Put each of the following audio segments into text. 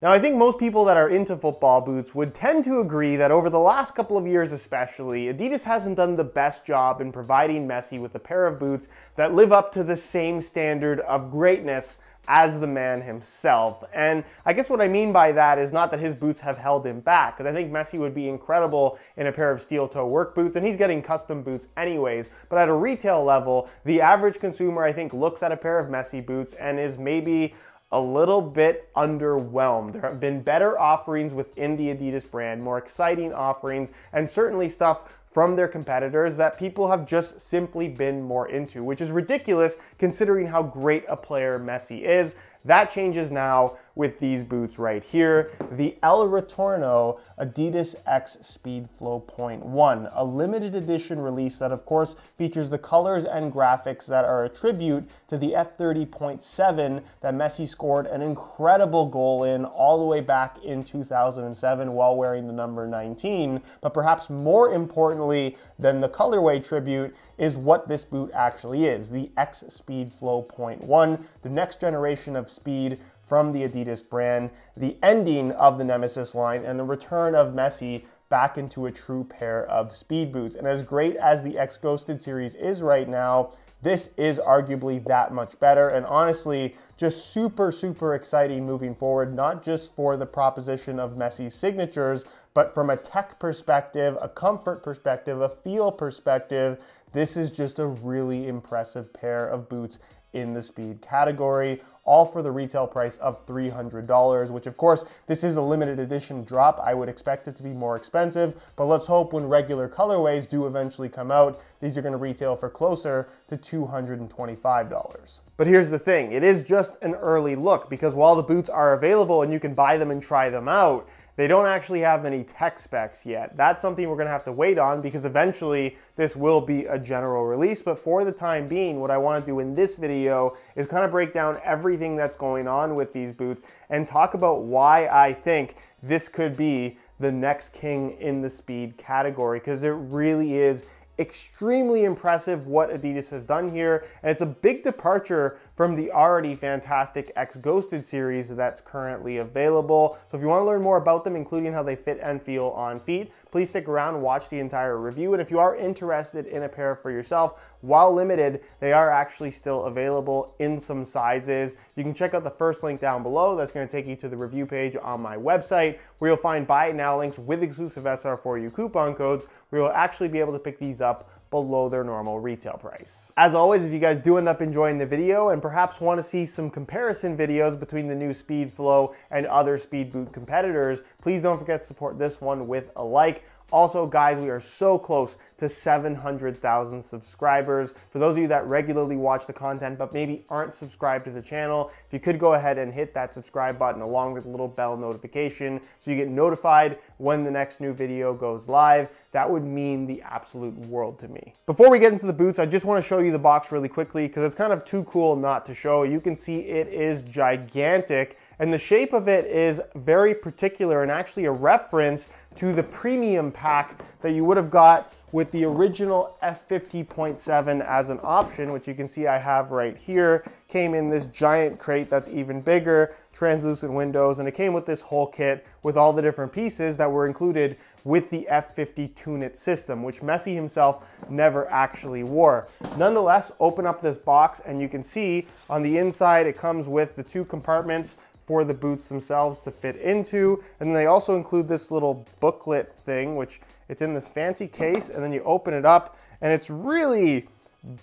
Now, I think most people that are into football boots would tend to agree that over the last couple of years especially, Adidas hasn't done the best job in providing Messi with a pair of boots that live up to the same standard of greatness as the man himself. And I guess what I mean by that is not that his boots have held him back, because I think Messi would be incredible in a pair of steel toe work boots, and he's getting custom boots anyways. But at a retail level, the average consumer, I think, looks at a pair of Messi boots and is maybe a little bit underwhelmed. There have been better offerings within the Adidas brand, more exciting offerings, and certainly stuff from their competitors that people have just simply been more into, which is ridiculous considering how great a player Messi is. That changes now with these boots right here, the Retorno Adidas X Speedflow.1, a limited edition release that of course features the colors and graphics that are a tribute to the F30.7 that Messi scored an incredible goal in all the way back in 2007 while wearing the number 19. But perhaps more importantly than the colorway tribute is what this boot actually is, the X Speedflow.1, the next generation of speed from the Adidas brand, the ending of the Nemesis line, and the return of Messi back into a true pair of speed boots. And as great as the X Ghosted series is right now, this is arguably that much better, and honestly, just super, super exciting moving forward, not just for the proposition of Messi's signatures, but from a tech perspective, a comfort perspective, a feel perspective. This is just a really impressive pair of boots in the speed category, all for the retail price of $300, which of course, this is a limited edition drop. I would expect it to be more expensive, but let's hope when regular colorways do eventually come out, these are gonna retail for closer to $225. But here's the thing, it is just an early look, because while the boots are available and you can buy them and try them out, they don't actually have any tech specs yet. That's something we're gonna have to wait on, because eventually this will be a general release. But for the time being, what I wanna do in this video is kind of break down everything that's going on with these boots and talk about why I think this could be the next king in the speed category, because it really is extremely impressive what Adidas has done here, and it's a big departure from the already fantastic X Ghosted series that's currently available. So if you want to learn more about them, including how they fit and feel on feet, please stick around and watch the entire review. And if you are interested in a pair for yourself, while limited, they are actually still available in some sizes. You can check out the first link down below. That's going to take you to the review page on my website, where you'll find buy it now links with exclusive SR4U coupon codes, where you'll actually be able to pick these up below their normal retail price. As always, if you guys do end up enjoying the video and perhaps want to see some comparison videos between the new Speedflow and other speed boot competitors, please don't forget to support this one with a like. Also, guys, we are so close to 700,000 subscribers. For those of you that regularly watch the content but maybe aren't subscribed to the channel, if you could go ahead and hit that subscribe button along with the little bell notification so you get notified when the next new video goes live, that would mean the absolute world to me. Before we get into the boots, I just want to show you the box really quickly because it's kind of too cool not to show. You can see it is gigantic, and the shape of it is very particular and actually a reference to the premium pack that you would have got with the original F50.7 as an option, which you can see I have right here. Came in this giant crate that's even bigger, translucent windows, and it came with this whole kit with all the different pieces that were included with the F50 Tune-It system, which Messi himself never actually wore. Nonetheless, open up this box and you can see on the inside it comes with the two compartments for the boots themselves to fit into, and then they also include this little booklet thing, which it's in this fancy case, and then you open it up and it's really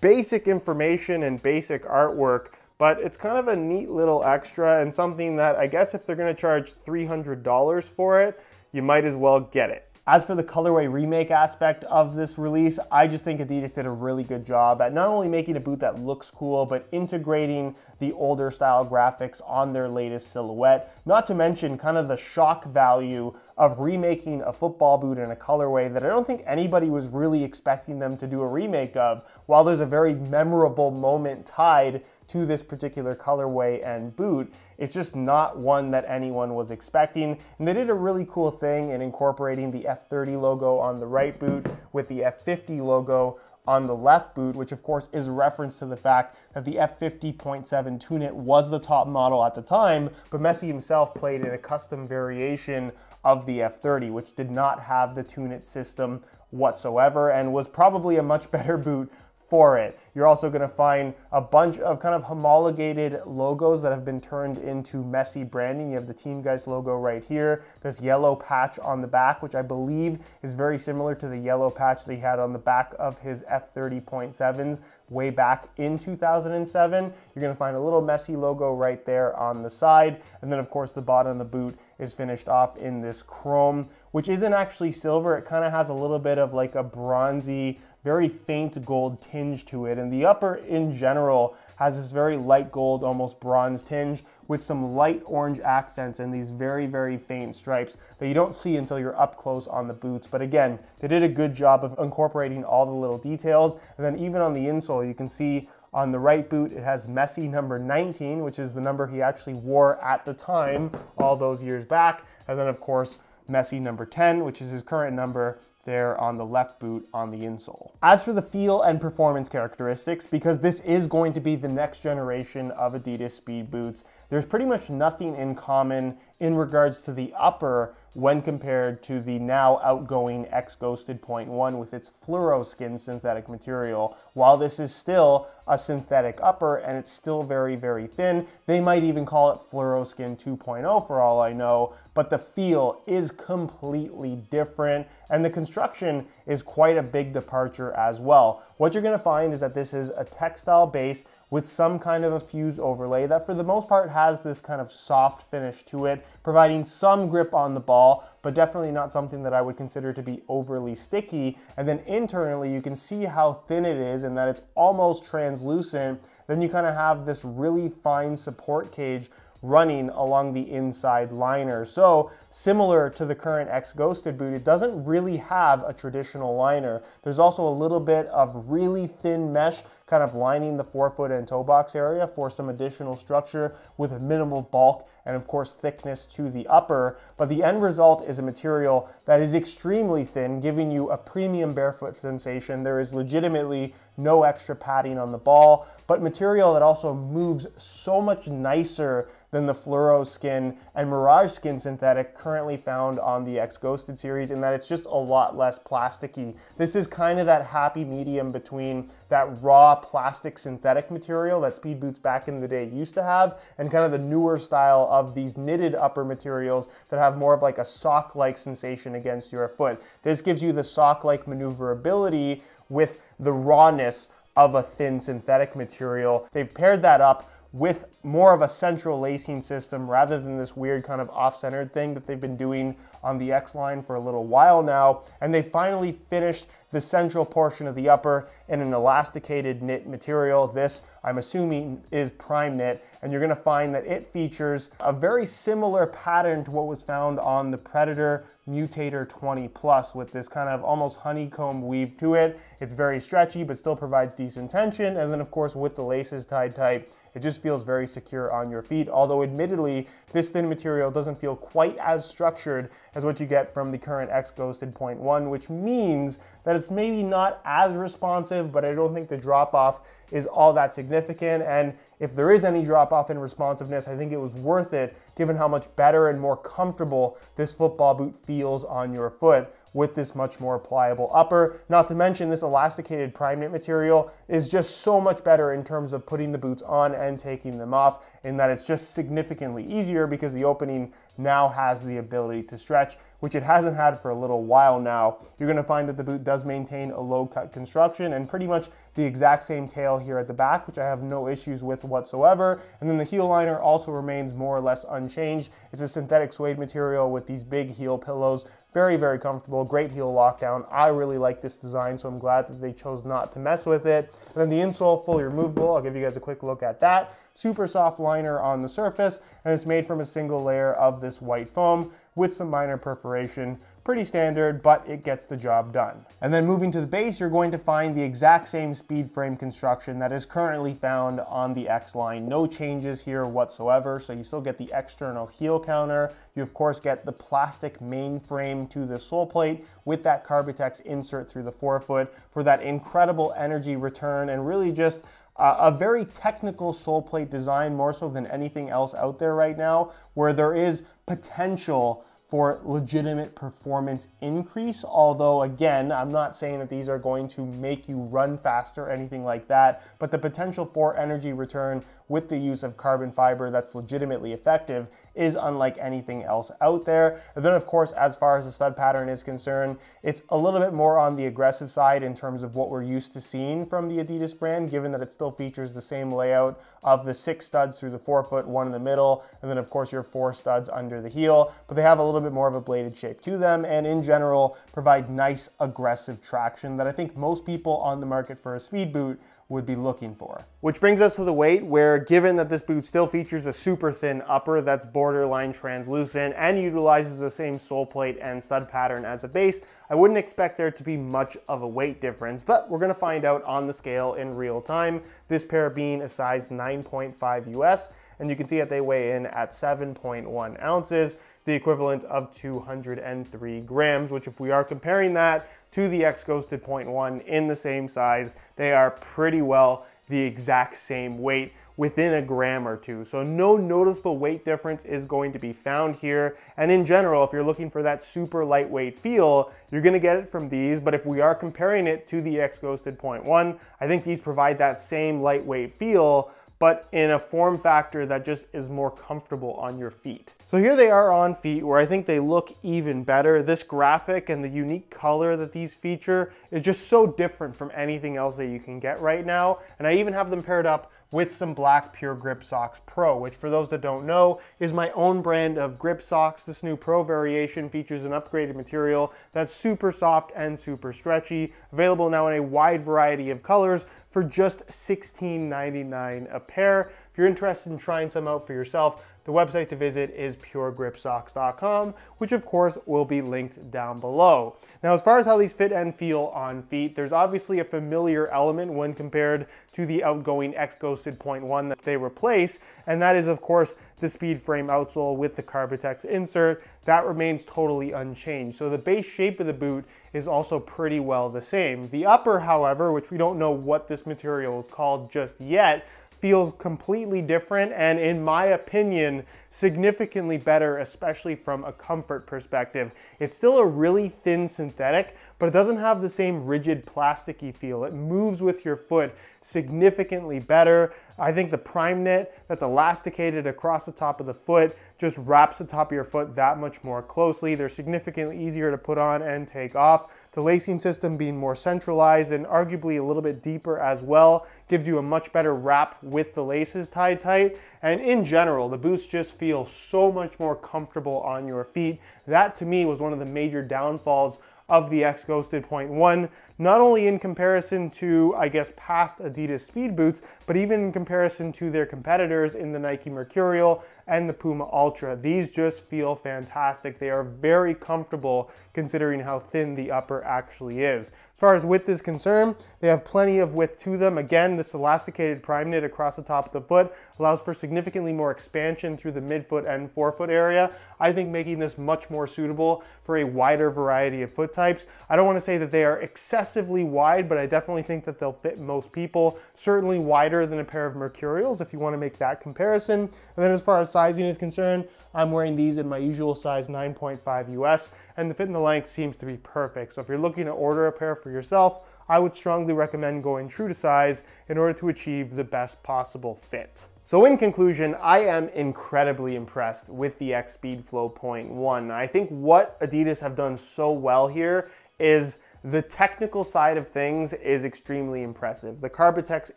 basic information and basic artwork, but it's kind of a neat little extra and something that I guess if they're gonna charge $300 for it, you might as well get it. As for the colorway remake aspect of this release, I just think Adidas did a really good job at not only making a boot that looks cool, but integrating the older style graphics on their latest silhouette. Not to mention kind of the shock value of remaking a football boot in a colorway that I don't think anybody was really expecting them to do a remake of, while there's a very memorable moment tied to this particular colorway and boot. It's just not one that anyone was expecting. And they did a really cool thing in incorporating the F30 logo on the right boot with the F50 logo on the left boot, which of course is a reference to the fact that the F50.7 Tune-It was the top model at the time, but Messi himself played in a custom variation of the F30, which did not have the Tune-It system whatsoever and was probably a much better boot for it. You're also going to find a bunch of kind of homologated logos that have been turned into Messi branding. You have the Team Geist logo right here, this yellow patch on the back, which I believe is very similar to the yellow patch that he had on the back of his F30.7s way back in 2007. You're going to find a little Messi logo right there on the side. And then of course the bottom of the boot is finished off in this chrome, which isn't actually silver. It kind of has a little bit of like a bronzy, very faint gold tinge to it. And the upper in general has this very light gold, almost bronze tinge with some light orange accents and these very, very faint stripes that you don't see until you're up close on the boots. But again, they did a good job of incorporating all the little details. And then even on the insole, you can see on the right boot, it has Messi number 19, which is the number he actually wore at the time all those years back. And then of course, Messi number 10, which is his current number, there on the left boot on the insole. As for the feel and performance characteristics, because this is going to be the next generation of Adidas speed boots, there's pretty much nothing in common in regards to the upper when compared to the now outgoing X Ghosted.1 with its fluoro skin synthetic material. While this is still a synthetic upper and it's still very, very thin, they might even call it fluoro skin 2.0 for all I know, but the feel is completely different and the construction is quite a big departure as well. What you're going to find is that this is a textile base with some kind of a fused overlay that for the most part has this kind of soft finish to it, providing some grip on the ball, but definitely not something that I would consider to be overly sticky. And then internally, you can see how thin it is and that it's almost translucent. Then you kind of have this really fine support cage running along the inside liner. So similar to the current X Ghosted boot, it doesn't really have a traditional liner. There's also a little bit of really thin mesh kind of lining the forefoot and toe box area for some additional structure with minimal bulk and of course thickness to the upper. But the end result is a material that is extremely thin, giving you a premium barefoot sensation. There is legitimately no extra padding on the ball, but material that also moves so much nicer than the fluoro skin and mirage skin synthetic currently found on the X Ghosted series, in that it's just a lot less plasticky. This is kind of that happy medium between that raw plastic synthetic material that speed boots back in the day used to have and kind of the newer style of these knitted upper materials that have more of like a sock-like sensation against your foot. This gives you the sock-like maneuverability with the rawness of a thin synthetic material. They've paired that up with more of a central lacing system rather than this weird kind of off-centered thing that they've been doing on the X line for a little while now. And they finally finished the central portion of the upper in an elasticated knit material. This, I'm assuming, is prime knit, and you're gonna find that it features a very similar pattern to what was found on the Predator Mutator 20 Plus with this kind of almost honeycomb weave to it. It's very stretchy, but still provides decent tension. And then of course, with the laces tied tight, it just feels very secure on your feet, although admittedly, this thin material doesn't feel quite as structured as what you get from the current X Ghosted.1, which means that it's maybe not as responsive, but I don't think the drop-off is all that significant. And if there is any drop-off in responsiveness, I think it was worth it given how much better and more comfortable this football boot feels on your foot with this much more pliable upper. Not to mention this elasticated prime knit material is just so much better in terms of putting the boots on and taking them off, in that it's just significantly easier because the opening now has the ability to stretch, which it hasn't had for a little while now. You're gonna find that the boot does maintain a low cut construction and pretty much the exact same tail here at the back, which I have no issues with whatsoever. And then the heel liner also remains more or less unchanged. It's a synthetic suede material with these big heel pillows. Very, very comfortable, great heel lockdown. I really like this design, so I'm glad that they chose not to mess with it. And then the insole, fully removable. I'll give you guys a quick look at that. Super soft liner on the surface, and it's made from a single layer of this white foam. with some minor perforation. Pretty standard, but it gets the job done. And then moving to the base, you're going to find the exact same speed frame construction that is currently found on the X line. No changes here whatsoever. So you still get the external heel counter. You of course get the plastic main frame to the sole plate with that Carbitex insert through the forefoot for that incredible energy return, and really just a very technical sole plate design, more so than anything else out there right now, where there is potential for legitimate performance increase. Although again, I'm not saying that these are going to make you run faster or anything like that, but the potential for energy return with the use of carbon fiber that's legitimately effective is unlike anything else out there. And then of course, as far as the stud pattern is concerned, it's a little bit more on the aggressive side in terms of what we're used to seeing from the Adidas brand, given that it still features the same layout of the 6 studs through the forefoot, 1 in the middle, and then of course your 4 studs under the heel. But they have a little bit more of a bladed shape to them, and in general provide nice aggressive traction that I think most people on the market for a speed boot would be looking for. Which brings us to the weight, where given that this boot still features a super thin upper that's borderline translucent and utilizes the same sole plate and stud pattern as a base, I wouldn't expect there to be much of a weight difference, but we're gonna find out on the scale in real time. This pair being a size 9.5 US, and you can see that they weigh in at 7.1 ounces, the equivalent of 203 grams, which if we are comparing that to the X Ghosted.1 in the same size, they are pretty well the exact same weight within a gram or two. So no noticeable weight difference is going to be found here. And in general, if you're looking for that super lightweight feel, you're gonna get it from these. But if we are comparing it to the X Ghosted.1, I think these provide that same lightweight feel, but in a form factor that just is more comfortable on your feet. So here they are on feet, where I think they look even better. This graphic and the unique color that these feature is just so different from anything else that you can get right now. And I even have them paired up with some black Pure Grip Socks Pro, which for those that don't know is my own brand of grip socks. This new Pro variation features an upgraded material that's super soft and super stretchy, available now in a wide variety of colors for just $16.99 a pair. If you're interested in trying some out for yourself, the website to visit is puregripsocks.com, which of course will be linked down below. Now, as far as how these fit and feel on feet, there's obviously a familiar element when compared to the outgoing X Ghosted.1 that they replace, and that is of course the speed frame outsole with the Carbitex insert. That remains totally unchanged. So the base shape of the boot is also pretty well the same. The upper, however, which we don't know what this material is called just yet, feels completely different, and in my opinion, significantly better, especially from a comfort perspective. It's still a really thin synthetic, but it doesn't have the same rigid plasticky feel. It moves with your foot significantly better. I think the prime knit that's elasticated across the top of the foot just wraps the top of your foot that much more closely. They're significantly easier to put on and take off. The lacing system being more centralized and arguably a little bit deeper as well gives you a much better wrap with the laces tied tight. And in general, the boots just feel so much more comfortable on your feet. That to me was one of the major downfalls of the X Ghosted.1, not only in comparison to, I guess, past Adidas speed boots, but even in comparison to their competitors in the Nike Mercurial and the Puma Ultra. These just feel fantastic. They are very comfortable considering how thin the upper actually is. As far as width is concerned, they have plenty of width to them. Again, this elasticated prime knit across the top of the foot allows for significantly more expansion through the midfoot and forefoot area, I think making this much more suitable for a wider variety of foot types. I don't want to say that they are excessively wide, but I definitely think that they'll fit most people. Certainly wider than a pair of Mercurials if you want to make that comparison. And then as far as sizing is concerned, I'm wearing these in my usual size 9.5 US, and the fit and the length seems to be perfect. So if you're looking to order a pair for yourself, I would strongly recommend going true to size in order to achieve the best possible fit. So in conclusion, I am incredibly impressed with the X Speedflow.1. I think what Adidas have done so well here is the technical side of things is extremely impressive. The Carbitex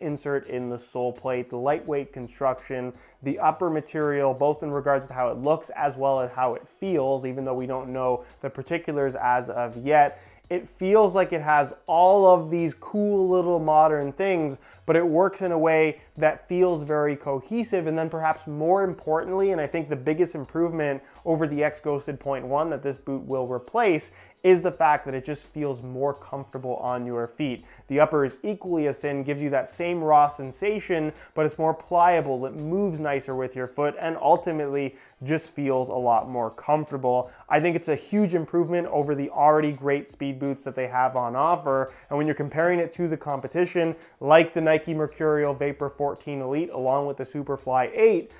insert in the sole plate, the lightweight construction, the upper material, both in regards to how it looks as well as how it feels, even though we don't know the particulars as of yet. It feels like it has all of these cool little modern things, but it works in a way that feels very cohesive. And then perhaps more importantly, and I think the biggest improvement over the X.1 that this boot will replace is the fact that it just feels more comfortable on your feet. The upper is equally as thin, gives you that same raw sensation, but it's more pliable, it moves nicer with your foot, and ultimately just feels a lot more comfortable. I think it's a huge improvement over the already great speed boots that they have on offer, and when you're comparing it to the competition, like the Nike Mercurial Vapor 14 Elite along with the Superfly 8,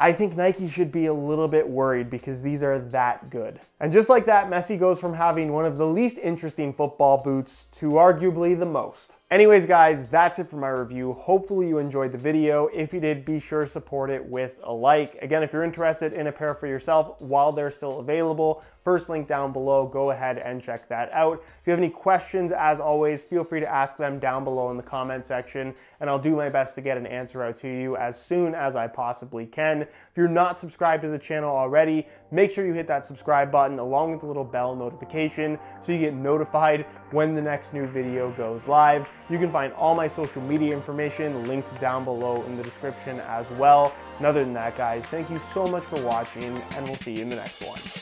I think Nike should be a little bit worried because these are that good. And just like that, Messi goes from having one of the least interesting football boots to arguably the most. Anyways, guys, that's it for my review. Hopefully you enjoyed the video. If you did, be sure to support it with a like. Again, if you're interested in a pair for yourself while they're still available, first link down below, go ahead and check that out. If you have any questions, as always, feel free to ask them down below in the comment section, and I'll do my best to get an answer out to you as soon as I possibly can. If you're not subscribed to the channel already, make sure you hit that subscribe button along with the little bell notification so you get notified when the next new video goes live. You can find all my social media information linked down below in the description as well. And other than that, guys, thank you so much for watching, and we'll see you in the next one.